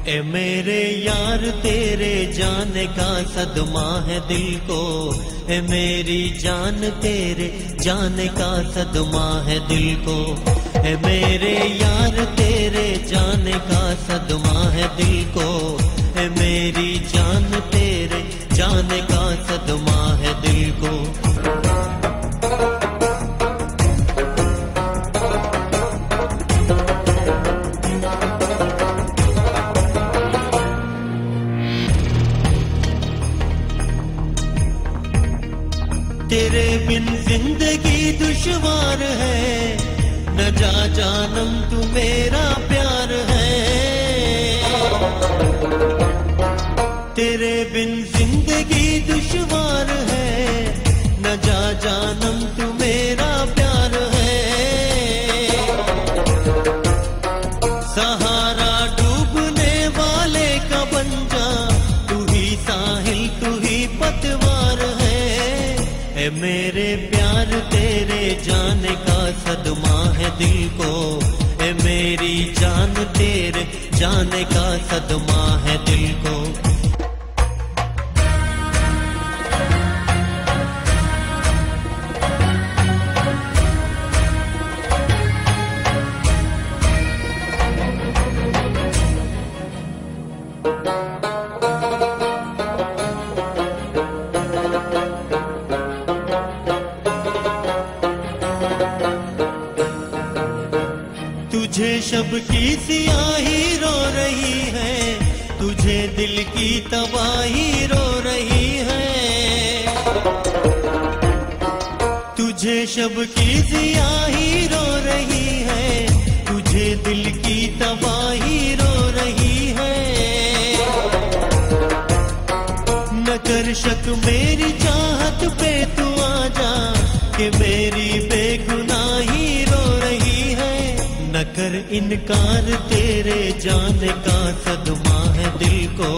ए मेरे यार तेरे जाने का सदमा है दिल को, ए मेरी जान तेरे जाने का सदमा है दिल को, ए मेरे यार तेरे जाने का सदमा है दिल को, ए मेरी जान तेरे जाने का सदमा है दिल को। तेरे बिन जिंदगी दुश्वार है, न जा जानम तू मेरा प्यार है। तेरे बिन जिंदगी दुश्वार है, न जा जानम तू मेरा प्यार है। सहारा डूबने वाले का बन जा, तू ही साहिल तू ही पतवार है। ए मेरे प्यार तेरे जाने का सदमा है दिल को, ए मेरी जान तेरे जाने का सदमा है दिल को। तुझे शब की सियाही रो रही है, तुझे दिल की तबाही रो रही है। तुझे शब की सियाही रो रही है, तुझे दिल की तबाही रो रही है। न कर शक मेरी चाहत पे तू आजा, कि मेरी बेगुनाही रो रही है। न कर इनकार तेरे जाने का सदमा है दिल को,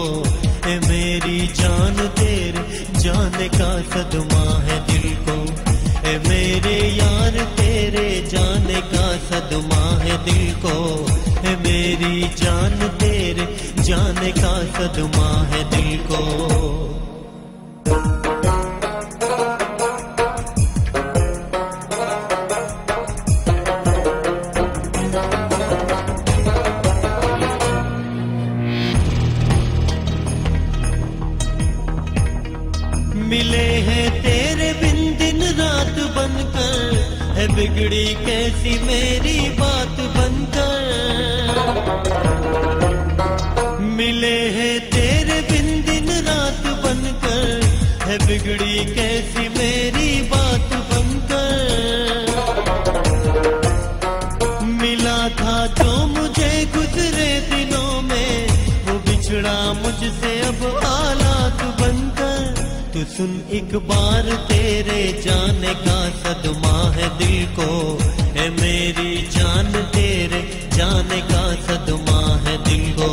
ए मेरी जान तेरे जाने का सदमा है दिल को, ए मेरे यार तेरे जाने का सदमा है दिल को, ए मेरी जान तेरे जाने का सदमा है दिल को। मिले हैं तेरे बिन दिन रात बनकर, है बिगड़ी कैसी मेरी बात बनकर। मिले हैं तेरे बिन दिन रात बनकर, है बिगड़ी कैसी मेरी बात बनकर। मिला था जो मुझे गुजरे दिनों में, वो बिछड़ा मुझसे अब हालात बनकर। तू सुन एक बार तेरे जाने का सदमा है दिल को, ए मेरी जान तेरे जाने का सदमा है दिल को।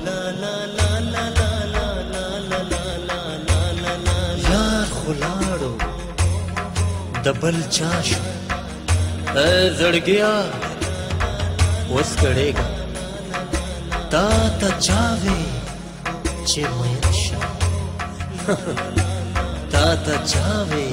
ला ला ला ला ला ला ला ला ला ला ला ला या खुलाड़ो डबल चाश जड़ गया वस्कड़ेगा ताता चावे चे मयशा ताता चावे